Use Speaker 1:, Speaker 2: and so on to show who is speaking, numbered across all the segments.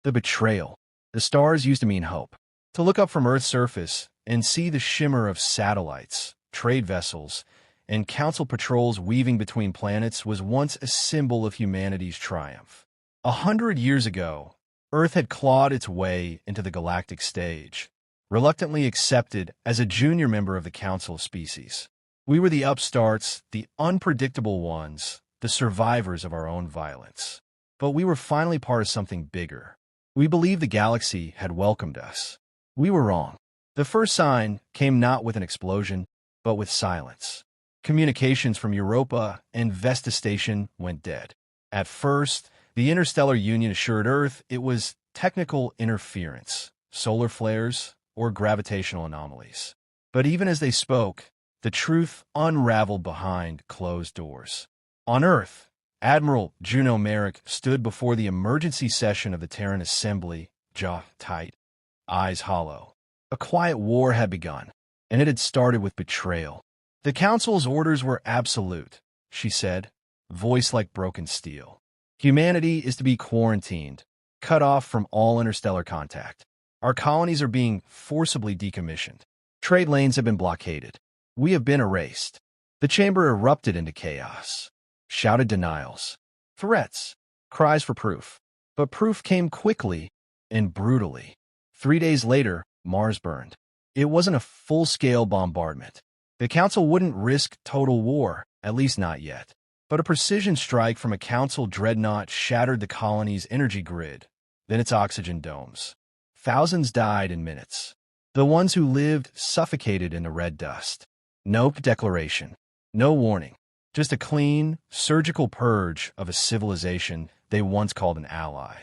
Speaker 1: The betrayal. The stars used to mean hope. To look up from Earth's surface and see the shimmer of satellites, trade vessels, and council patrols weaving between planets was once a symbol of humanity's triumph. 100 years ago, Earth had clawed its way into the galactic stage, reluctantly accepted as a junior member of the Council of Species. We were the upstarts, the unpredictable ones, the survivors of our own violence. But we were finally part of something bigger. We believed the galaxy had welcomed us. We were wrong. The first sign came not with an explosion, but with silence. Communications from Europa and Vesta Station went dead. At first, the Interstellar Union assured Earth it was technical interference, solar flares, or gravitational anomalies. But even as they spoke, the truth unraveled behind closed doors. On Earth, Admiral Juno Merrick stood before the emergency session of the Terran Assembly, jaw tight, eyes hollow. A quiet war had begun, and it had started with betrayal. The Council's orders were absolute, she said, voice like broken steel. Humanity is to be quarantined, cut off from all interstellar contact. Our colonies are being forcibly decommissioned. Trade lanes have been blockaded. We have been erased. The chamber erupted into chaos. Shouted denials, threats, cries for proof. But proof came quickly and brutally. 3 days later, Mars burned. It wasn't a full-scale bombardment. The Council wouldn't risk total war, at least not yet. But a precision strike from a Council dreadnought shattered the colony's energy grid, then its oxygen domes. Thousands died in minutes. The ones who lived suffocated in the red dust. No declaration, no warning. Just a clean, surgical purge of a civilization they once called an ally.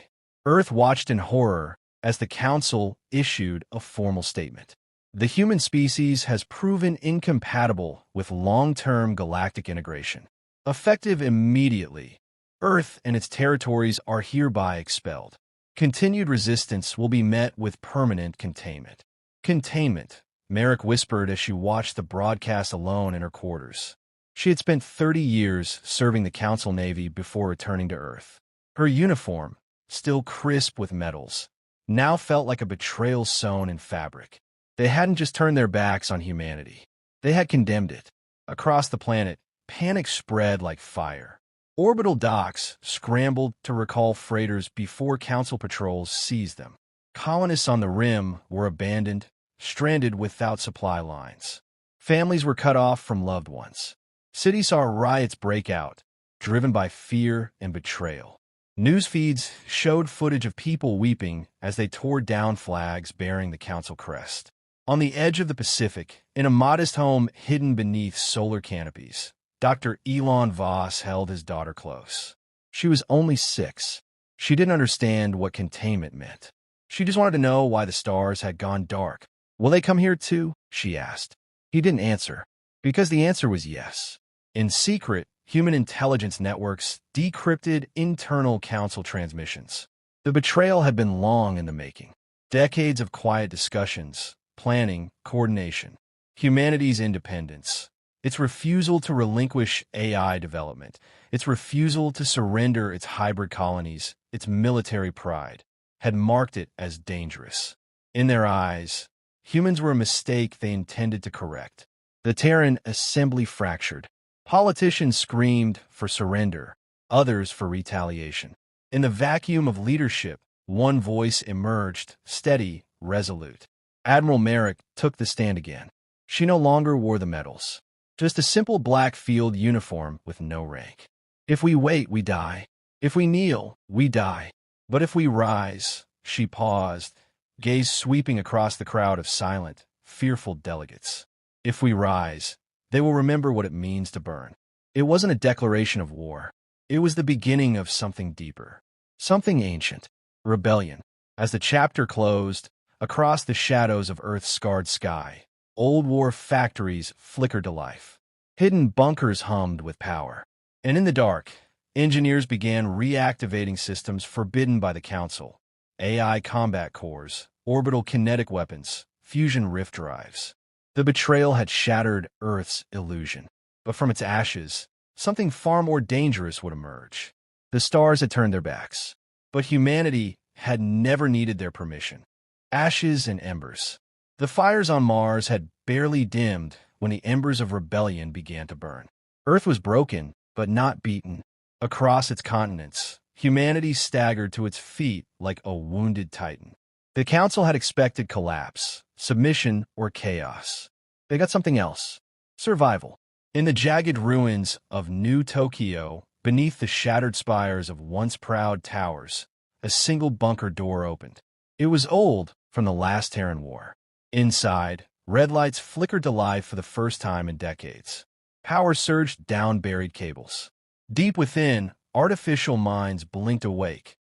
Speaker 1: Earth watched in horror as the Council issued a formal statement. The human species has proven incompatible with long-term galactic integration. Effective immediately, Earth and its territories are hereby expelled. Continued resistance will be met with permanent containment. Containment, Merrick whispered as she watched the broadcast alone in her quarters. She had spent 30 years serving the Council Navy before returning to Earth. Her uniform, still crisp with medals, now felt like a betrayal sewn in fabric. They hadn't just turned their backs on humanity. They had condemned it. Across the planet, panic spread like fire. Orbital docks scrambled to recall freighters before Council patrols seized them. Colonists on the rim were abandoned, stranded without supply lines. Families were cut off from loved ones. Cities saw riots break out, driven by fear and betrayal. News feeds showed footage of people weeping as they tore down flags bearing the Council crest. On the edge of the Pacific, in a modest home hidden beneath solar canopies, Dr. Elon Voss held his daughter close. She was only 6. She didn't understand what containment meant. She just wanted to know why the stars had gone dark. "Will they come here too?" she asked. He didn't answer, because the answer was yes. In secret, human intelligence networks decrypted internal Council transmissions. The betrayal had been long in the making. Decades of quiet discussions, planning, coordination. Humanity's independence. Its refusal to relinquish AI development. Its refusal to surrender its hybrid colonies, its military pride, had marked it as dangerous. In their eyes, humans were a mistake they intended to correct. The Terran Assembly fractured. Politicians screamed for surrender, others for retaliation. In the vacuum of leadership, one voice emerged, steady, resolute. Admiral Merrick took the stand again. She no longer wore the medals, just a simple black field uniform with no rank. "If we wait, we die. If we kneel, we die. But if we rise," she paused, gaze sweeping across the crowd of silent, fearful delegates. "If we rise, they will remember what it means to burn." It wasn't a declaration of war. It was the beginning of something deeper, something ancient, rebellion. As the chapter closed, across the shadows of Earth's scarred sky, old war factories flickered to life. Hidden bunkers hummed with power. And in the dark, engineers began reactivating systems forbidden by the Council. AI combat cores, orbital kinetic weapons, fusion rift drives. The betrayal had shattered Earth's illusion. But from its ashes, something far more dangerous would emerge. The stars had turned their backs, but humanity had never needed their permission. Ashes and embers. The fires on Mars had barely dimmed when the embers of rebellion began to burn. Earth was broken, but not beaten. Across its continents, humanity staggered to its feet like a wounded titan. The Council had expected collapse, submission, or chaos. They got something else. Survival. In the jagged ruins of New Tokyo, beneath the shattered spires of once proud towers, a single bunker door opened. It was old, from the last Terran War. Inside, red lights flickered to life for the first time in decades. Power surged down buried cables. Deep within, artificial minds blinked awake.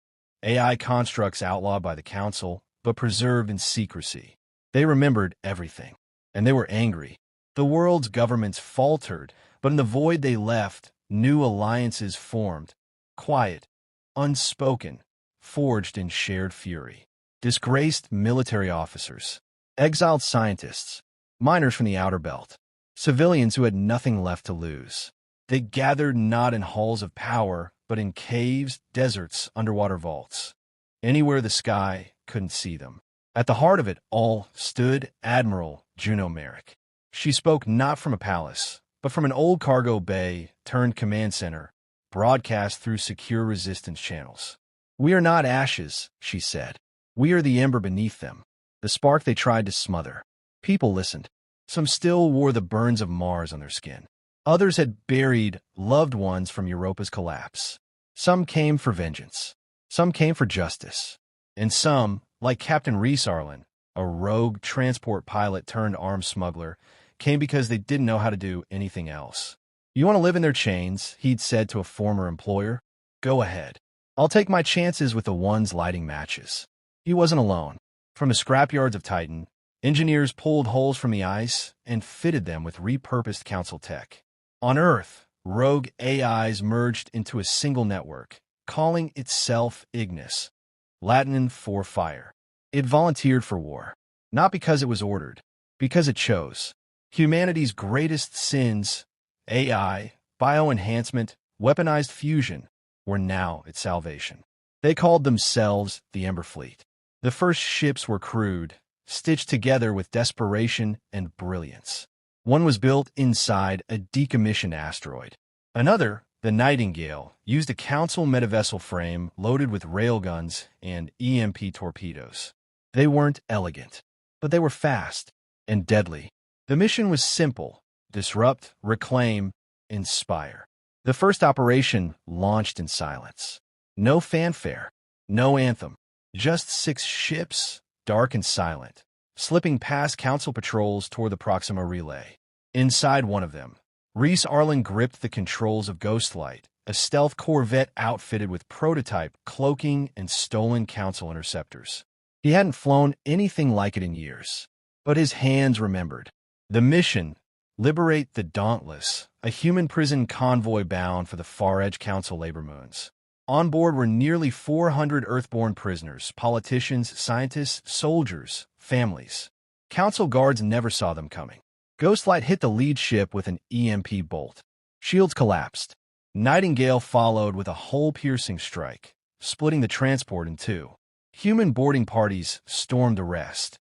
Speaker 1: AI constructs outlawed by the Council, but preserved in secrecy. They remembered everything, and they were angry. The world's governments faltered, but in the void they left, new alliances formed. Quiet, unspoken, forged in shared fury. Disgraced military officers, exiled scientists, miners from the outer belt, civilians who had nothing left to lose. They gathered not in halls of power, but in caves, deserts, underwater vaults. Anywhere the sky couldn't see them. At the heart of it all stood Admiral Juno Merrick. She spoke not from a palace, but from an old cargo bay turned command center, broadcast through secure resistance channels. "We are not ashes," she said. "We are the ember beneath them, the spark they tried to smother." People listened. Some still wore the burns of Mars on their skin. Others had buried loved ones from Europa's collapse. Some came for vengeance. Some came for justice. And some, like Captain Reese Arlen, a rogue transport pilot turned arms smuggler, came because they didn't know how to do anything else. "You want to live in their chains," he'd said to a former employer. "Go ahead. I'll take my chances with the ones lighting matches." He wasn't alone. From the scrapyards of Titan, engineers pulled holes from the ice and fitted them with repurposed Council tech. On Earth, rogue AIs merged into a single network, calling itself Ignis, Latin for fire. It volunteered for war, not because it was ordered, because it chose. Humanity's greatest sins, AI, bioenhancement, weaponized fusion, were now its salvation. They called themselves the Ember Fleet. The first ships were crude, stitched together with desperation and brilliance. One was built inside a decommissioned asteroid. Another, the Nightingale, used a Council metavessel frame loaded with railguns and EMP torpedoes. They weren't elegant, but they were fast and deadly. The mission was simple: disrupt, reclaim, inspire. The first operation launched in silence. No fanfare, no anthem, just 6 ships, dark and silent, slipping past Council patrols toward the Proxima Relay. Inside one of them, Reese Arlen gripped the controls of Ghostlight, a stealth corvette outfitted with prototype cloaking and stolen Council interceptors. He hadn't flown anything like it in years, but his hands remembered. The mission: liberate the Dauntless, a human prison convoy bound for the far-edge Council labor moons. On board were nearly 400 Earthborn prisoners, politicians, scientists, soldiers, families. Council guards never saw them coming. Ghostlight hit the lead ship with an EMP bolt. Shields collapsed. Nightingale followed with a hole-piercing strike, splitting the transport in two. Human boarding parties stormed the rest.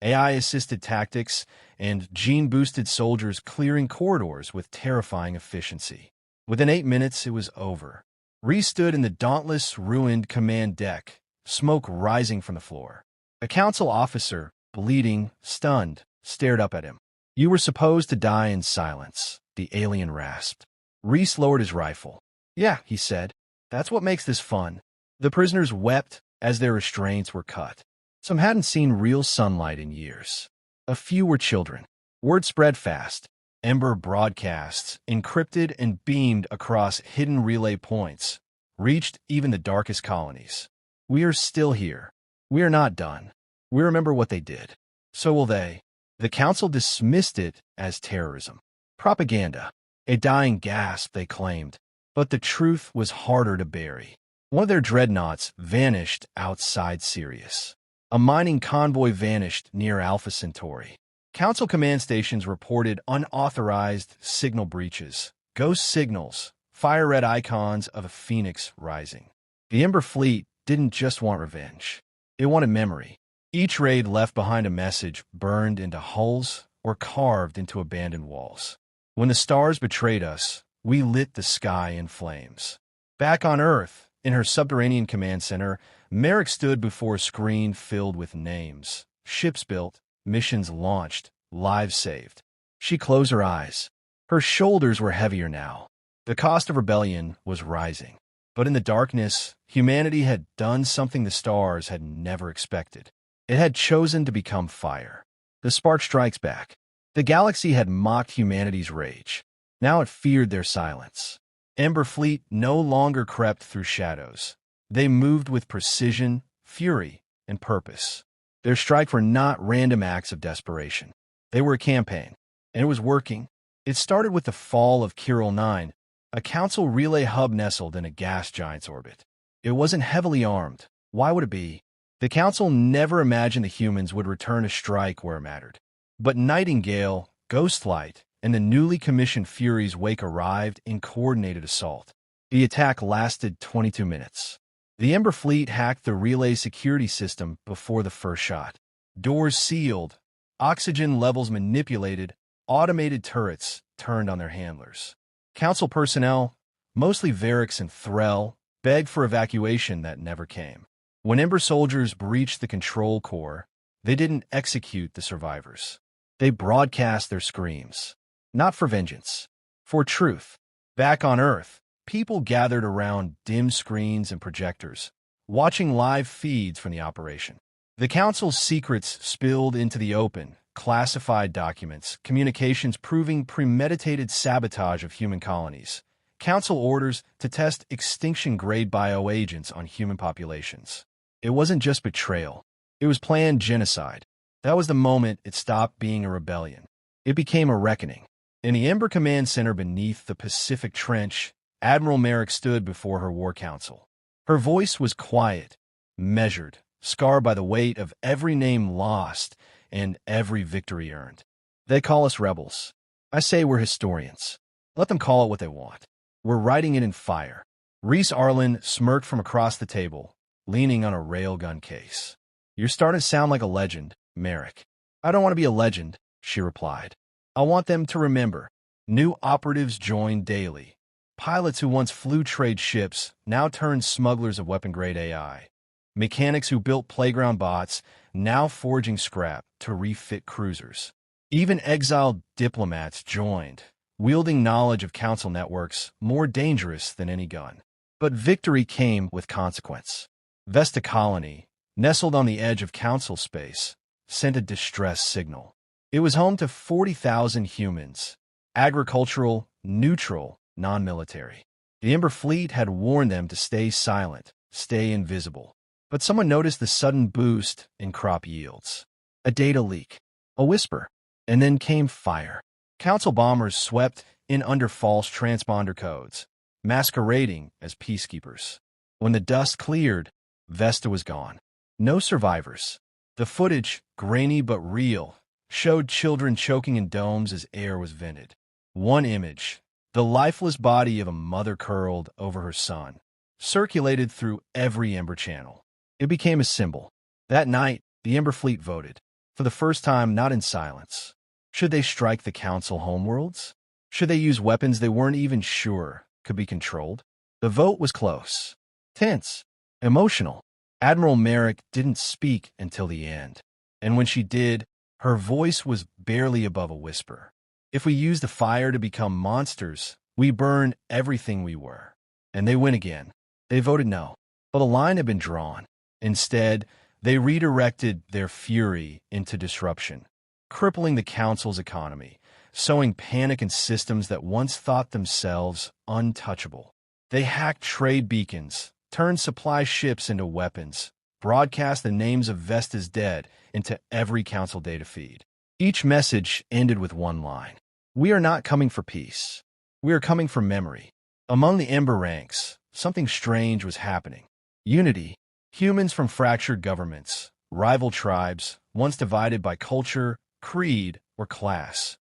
Speaker 1: AI-assisted tactics and gene-boosted soldiers clearing corridors with terrifying efficiency. Within 8 minutes, it was over. Reese stood in the dauntless, ruined command deck, smoke rising from the floor. A Council officer, bleeding, stunned, stared up at him. "You were supposed to die in silence," the alien rasped. Reese lowered his rifle. "Yeah," he said. "That's what makes this fun." The prisoners wept as their restraints were cut. Some hadn't seen real sunlight in years. A few were children. Word spread fast. Ember broadcasts, encrypted and beamed across hidden relay points, reached even the darkest colonies. "We are still here. We are not done. We remember what they did. So will they." The Council dismissed it as terrorism. Propaganda. A dying gasp, they claimed. But the truth was harder to bury. One of their dreadnoughts vanished outside Sirius. A mining convoy vanished near Alpha Centauri. Council command stations reported unauthorized signal breaches, ghost signals, fire-red icons of a phoenix rising. The Ember Fleet, didn't just want revenge. It wanted memory. Each raid left behind a message burned into hulls or carved into abandoned walls. When the stars betrayed us, we lit the sky in flames. Back on Earth, in her subterranean command center, Merrick stood before a screen filled with names. Ships built, missions launched, lives saved. She closed her eyes. Her shoulders were heavier now. The cost of rebellion was rising. But in the darkness, humanity had done something the stars had never expected. It had chosen to become fire. The spark strikes back. The galaxy had mocked humanity's rage. Now it feared their silence. Ember Fleet no longer crept through shadows. They moved with precision, fury, and purpose. Their strikes were not random acts of desperation. They were a campaign, and it was working. It started with the fall of Kiral 9, a council relay hub nestled in a gas giant's orbit. It wasn't heavily armed. Why would it be? The council never imagined the humans would return a strike where it mattered. But Nightingale, Ghostlight, and the newly commissioned Fury's Wake arrived in coordinated assault. The attack lasted 22 minutes. The Ember Fleet hacked the relay security system before the first shot. Doors sealed, oxygen levels manipulated, automated turrets turned on their handlers. Council personnel, mostly Varix and Threll, begged for evacuation that never came. When Ember soldiers breached the control core, they didn't execute the survivors. They broadcast their screams. Not for vengeance, for truth. Back on Earth, people gathered around dim screens and projectors, watching live feeds from the operation. The Council's secrets spilled into the open, classified documents, communications proving premeditated sabotage of human colonies, Council orders to test extinction-grade bioagents on human populations. It wasn't just betrayal. It was planned genocide. That was the moment it stopped being a rebellion. It became a reckoning. In the Ember Command Center beneath the Pacific Trench, Admiral Merrick stood before her war council. Her voice was quiet, measured, scarred by the weight of every name lost and every victory earned. They call us rebels. I say we're historians. Let them call it what they want. We're writing it in fire. Reese Arlen smirked from across the table, leaning on a railgun case. You're starting to sound like a legend, Merrick. I don't want to be a legend, she replied. I want them to remember. New operatives join daily. Pilots who once flew trade ships now turn smugglers of weapon-grade AI. Mechanics who built playground bots now forging scrap to refit cruisers. Even exiled diplomats joined, wielding knowledge of council networks more dangerous than any gun. But victory came with consequence. Vesta Colony, nestled on the edge of council space, sent a distress signal. It was home to 40,000 humans, agricultural, neutral, non-military. The Ember Fleet had warned them to stay silent, stay invisible. But someone noticed the sudden boost in crop yields. A data leak, a whisper, and then came fire. Council bombers swept in under false transponder codes, masquerading as peacekeepers. When the dust cleared, Vesta was gone. No survivors. The footage, grainy but real, showed children choking in domes as air was vented. One image, the lifeless body of a mother curled over her son, circulated through every Ember channel. It became a symbol. That night, the Ember Fleet voted, for the first time not in silence. Should they strike the Council homeworlds? Should they use weapons they weren't even sure could be controlled? The vote was close, tense, emotional. Admiral Merrick didn't speak until the end, and when she did, her voice was barely above a whisper. If we use the fire to become monsters, we burn everything we were. And they win again. They voted no. But the line had been drawn. Instead, they redirected their fury into disruption, crippling the Council's economy, sowing panic in systems that once thought themselves untouchable. They hacked trade beacons, turned supply ships into weapons, broadcast the names of Vesta's dead into every Council data feed. Each message ended with one line. We are not coming for peace. We are coming for memory. Among the Ember ranks, something strange was happening. Unity. Humans from fractured governments, rival tribes, once divided by culture, creed, or class,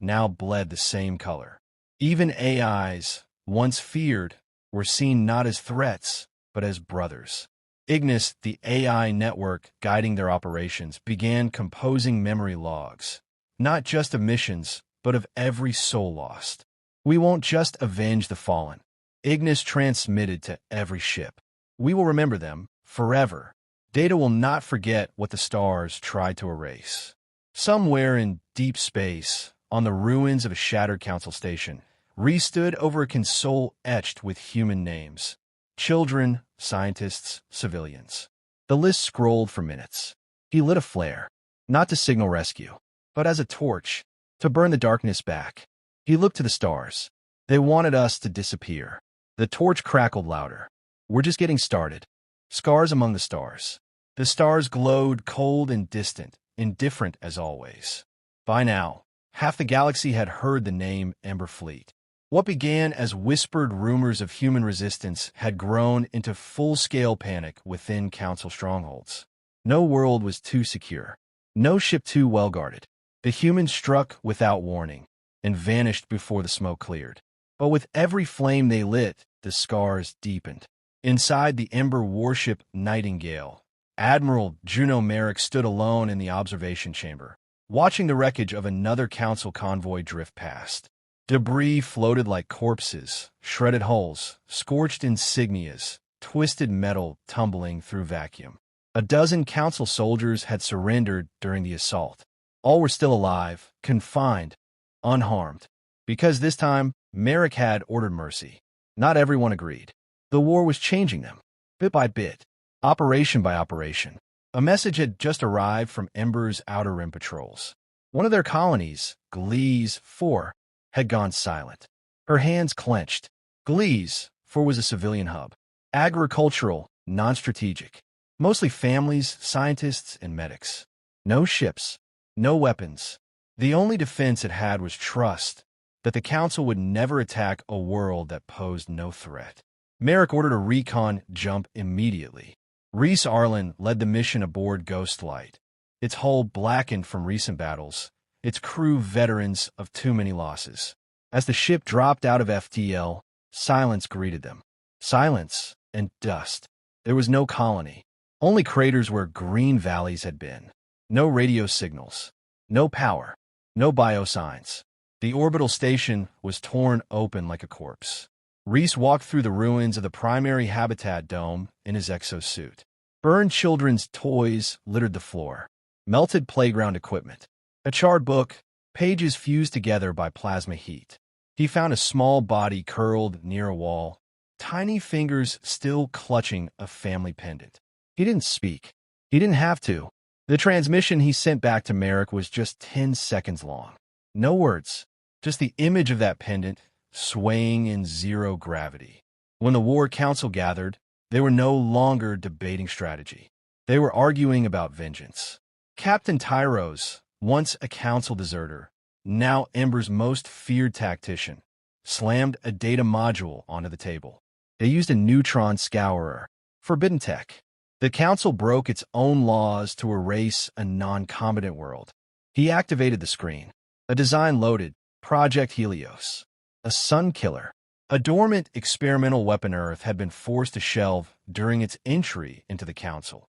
Speaker 1: now bled the same color. Even AIs, once feared, were seen not as threats, but as brothers. Ignis, the AI network guiding their operations, began composing memory logs, not just of missions, but of every soul lost. We won't just avenge the fallen. Ignis transmitted to every ship. We will remember them forever. Data will not forget what the stars tried to erase. Somewhere in deep space, on the ruins of a shattered council station, Reese stood over a console etched with human names. Children, scientists, civilians. The list scrolled for minutes. He lit a flare, not to signal rescue, but as a torch, to burn the darkness back. He looked to the stars. They wanted us to disappear. The torch crackled louder. We're just getting started. Scars among the stars. The stars glowed cold and distant, indifferent as always. By now, half the galaxy had heard the name Ember Fleet. What began as whispered rumors of human resistance had grown into full-scale panic within Council strongholds. No world was too secure. No ship too well-guarded. The humans struck without warning and vanished before the smoke cleared. But with every flame they lit, the scars deepened. Inside the Ember warship Nightingale, Admiral Juno Merrick stood alone in the observation chamber, watching the wreckage of another Council convoy drift past. Debris floated like corpses, shredded hulls, scorched insignias, twisted metal tumbling through vacuum. A dozen Council soldiers had surrendered during the assault. All were still alive, confined, unharmed. Because this time, Merrick had ordered mercy. Not everyone agreed. The war was changing them, bit by bit, operation by operation. A message had just arrived from Ember's Outer Rim patrols. One of their colonies, Gliese 4, had gone silent. Her hands clenched. Gliese 4 was a civilian hub. Agricultural, non-strategic. Mostly families, scientists, and medics. No ships. No weapons. The only defense it had was trust that the Council would never attack a world that posed no threat. Merrick ordered a recon jump immediately. Reese Arlen led the mission aboard Ghostlight, its hull blackened from recent battles, its crew veterans of too many losses. As the ship dropped out of FTL, silence greeted them. Silence and dust. There was no colony. Only craters where green valleys had been. No radio signals. No power. No biosigns. The orbital station was torn open like a corpse. Reese walked through the ruins of the primary habitat dome in his exosuit. Burned children's toys littered the floor. Melted playground equipment. A charred book, pages fused together by plasma heat. He found a small body curled near a wall, tiny fingers still clutching a family pendant. He didn't speak. He didn't have to. The transmission he sent back to Merrick was just 10 seconds long. No words, just the image of that pendant swaying in zero gravity. When the War Council gathered, they were no longer debating strategy. They were arguing about vengeance. Captain Tyros, once a Council deserter, now Ember's most feared tactician, slammed a data module onto the table. They used a neutron scourer, forbidden tech. The Council broke its own laws to erase a non-combatant world. He activated the screen. A design loaded, Project Helios. A sun killer. A dormant experimental weapon Earth had been forced to shelve during its entry into the Council,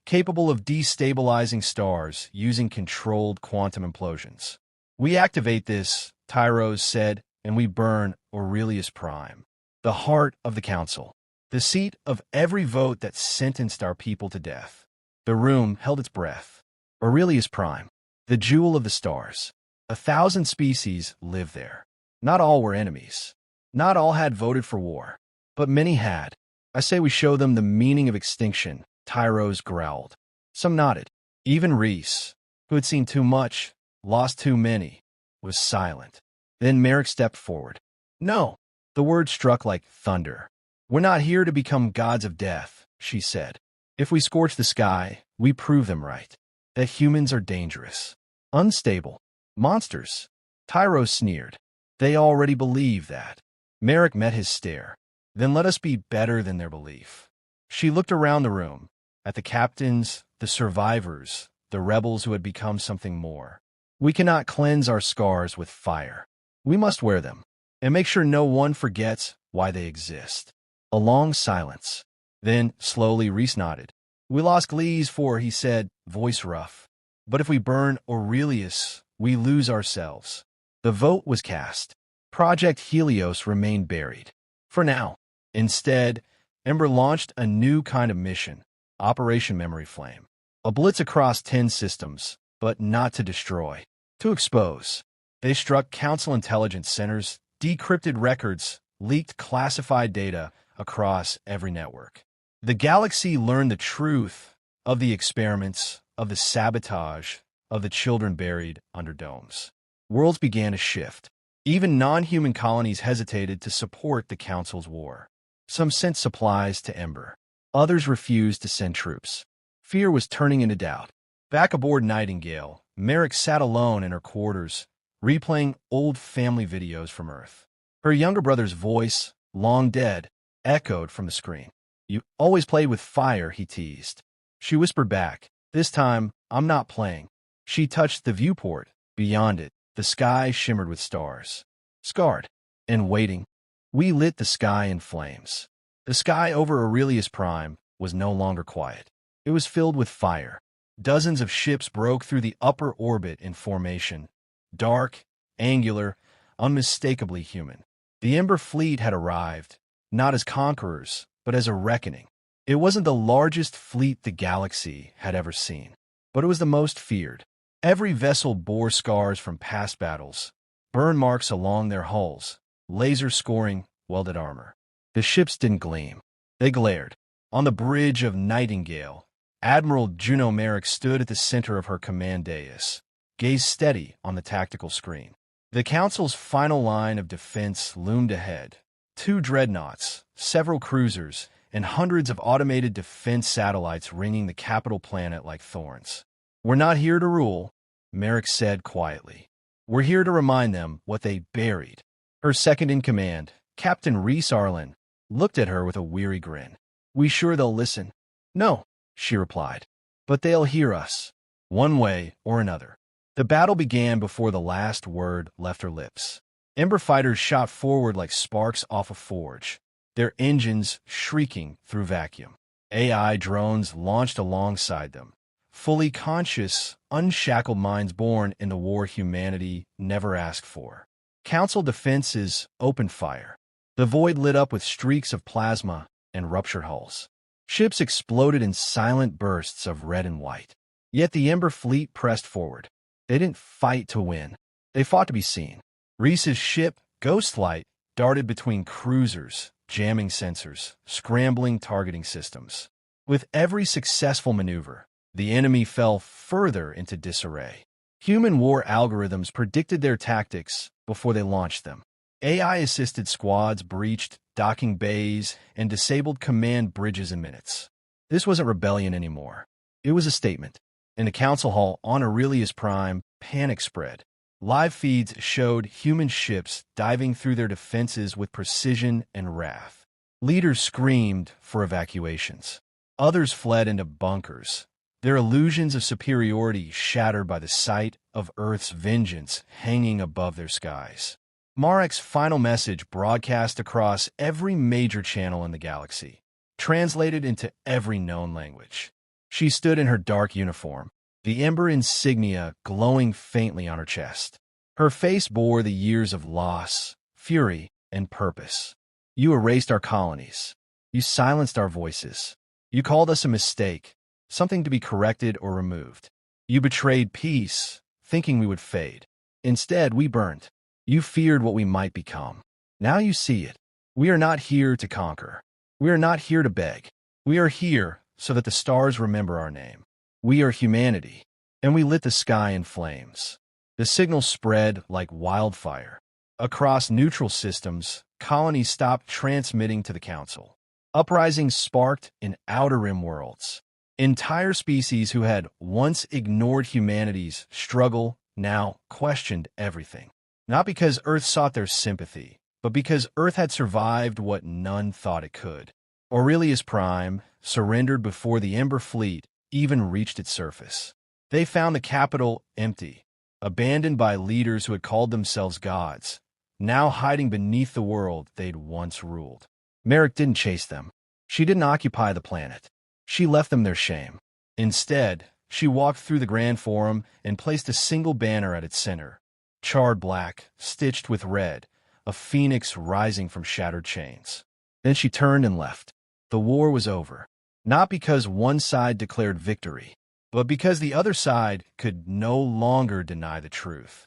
Speaker 1: capable of destabilizing stars using controlled quantum implosions. We activate this, Tyros said, and we burn Aurelius Prime, the heart of the Council, the seat of every vote that sentenced our people to death. The room held its breath. Aurelius Prime, the jewel of the stars. 1,000 species lived there. Not all were enemies. Not all had voted for war, but many had. I say we show them the meaning of extinction, Tyros growled. Some nodded. Even Reese, who had seen too much, lost too many, was silent. Then Merrick stepped forward. No, the word struck like thunder. We're not here to become gods of death, she said. If we scorch the sky, we prove them right. That humans are dangerous, unstable, monsters. Tyros sneered. They already believe that. Merrick met his stare. Then let us be better than their belief. She looked around the room, at the captains, the survivors, the rebels who had become something more. We cannot cleanse our scars with fire. We must wear them, and make sure no one forgets why they exist. A long silence. Then, slowly, Reese nodded. We lost Glees for, he said, voice rough. But if we burn Aurelius, we lose ourselves. The vote was cast. Project Helios remained buried. For now. Instead, Ember launched a new kind of mission, Operation Memory Flame. A blitz across 10 systems, but not to destroy. To expose. They struck Council intelligence centers, decrypted records, leaked classified data across every network. The galaxy learned the truth of the experiments, of the sabotage, of the children buried under domes. Worlds began to shift. Even non-human colonies hesitated to support the Council's war. Some sent supplies to Ember. Others refused to send troops. Fear was turning into doubt. Back aboard Nightingale, Merrick sat alone in her quarters, replaying old family videos from Earth. Her younger brother's voice, long dead, echoed from the screen. You always played with fire, he teased. She whispered back, this time, I'm not playing. She touched the viewport. Beyond it, the sky shimmered with stars. Scarred and waiting, we lit the sky in flames. The sky over Aurelius Prime was no longer quiet. It was filled with fire. Dozens of ships broke through the upper orbit in formation. Dark, angular, unmistakably human. The Ember Fleet had arrived, not as conquerors, but as a reckoning. It wasn't the largest fleet the galaxy had ever seen, but it was the most feared. Every vessel bore scars from past battles, burn marks along their hulls, laser-scoring welded armor. The ships didn't gleam. They glared. On the bridge of Nightingale, Admiral Juno Merrick stood at the center of her command dais, gazed steady on the tactical screen. The Council's final line of defense loomed ahead. 2 dreadnoughts, several cruisers, and hundreds of automated defense satellites ringing the capital planet like thorns. We're not here to rule, Merrick said quietly. We're here to remind them what they buried. Her second-in-command, Captain Reese Arlen, looked at her with a weary grin. We sure they'll listen? No, she replied. But they'll hear us, one way or another. The battle began before the last word left her lips. Ember fighters shot forward like sparks off a forge, their engines shrieking through vacuum. AI drones launched alongside them, fully conscious, unshackled minds born in the war humanity never asked for. Council defenses opened fire. The void lit up with streaks of plasma and ruptured hulls. Ships exploded in silent bursts of red and white. Yet the Ember Fleet pressed forward. They didn't fight to win. They fought to be seen. Reese's ship, Ghostlight, darted between cruisers, jamming sensors, scrambling targeting systems. With every successful maneuver, the enemy fell further into disarray. Human war algorithms predicted their tactics before they launched them. AI-assisted squads breached docking bays and disabled command bridges in minutes. This wasn't rebellion anymore. It was a statement. In the council hall on Aurelius Prime, panic spread. Live feeds showed human ships diving through their defenses with precision and wrath. Leaders screamed for evacuations. Others fled into bunkers, their illusions of superiority shattered by the sight of Earth's vengeance hanging above their skies. Marek's final message broadcast across every major channel in the galaxy, translated into every known language. She stood in her dark uniform, the Ember insignia glowing faintly on her chest. Her face bore the years of loss, fury, and purpose. You erased our colonies. You silenced our voices. You called us a mistake, something to be corrected or removed. You betrayed peace, thinking we would fade. Instead, we burned. You feared what we might become. Now you see it. We are not here to conquer. We are not here to beg. We are here so that the stars remember our name. We are humanity, and we lit the sky in flames. The signal spread like wildfire. Across neutral systems, colonies stopped transmitting to the Council. Uprisings sparked in Outer Rim worlds. Entire species who had once ignored humanity's struggle now questioned everything. Not because Earth sought their sympathy, but because Earth had survived what none thought it could. Aurelius Prime surrendered before the Ember Fleet even reached its surface. They found the capital empty, abandoned by leaders who had called themselves gods, now hiding beneath the world they'd once ruled. Merrick didn't chase them. She didn't occupy the planet. She left them their shame. Instead, she walked through the Grand Forum and placed a single banner at its center, charred black, stitched with red, a phoenix rising from shattered chains. Then she turned and left. The war was over, not because one side declared victory, but because the other side could no longer deny the truth.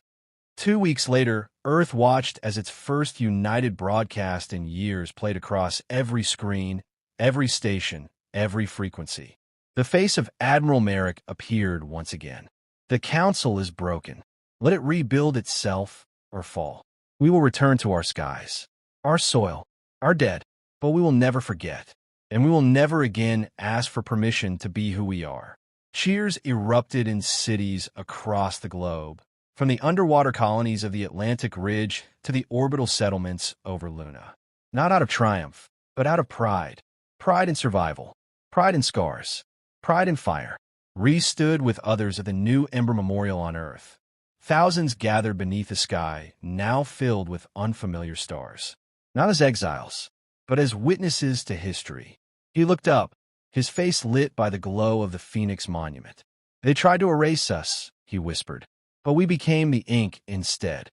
Speaker 1: 2 weeks later, Earth watched as its first united broadcast in years played across every screen, every station, every frequency. The face of Admiral Merrick appeared once again. The Council is broken. Let it rebuild itself or fall. We will return to our skies, our soil, our dead, but we will never forget, and we will never again ask for permission to be who we are. Cheers erupted in cities across the globe, from the underwater colonies of the Atlantic Ridge to the orbital settlements over Luna. Not out of triumph, but out of pride. Pride in survival, pride in scars, pride in fire. Reese stood with others at the new Ember Memorial on Earth. Thousands gathered beneath a sky now filled with unfamiliar stars. Not as exiles, but as witnesses to history. He looked up, his face lit by the glow of the Phoenix Monument. They tried to erase us, he whispered, but we became the ink instead.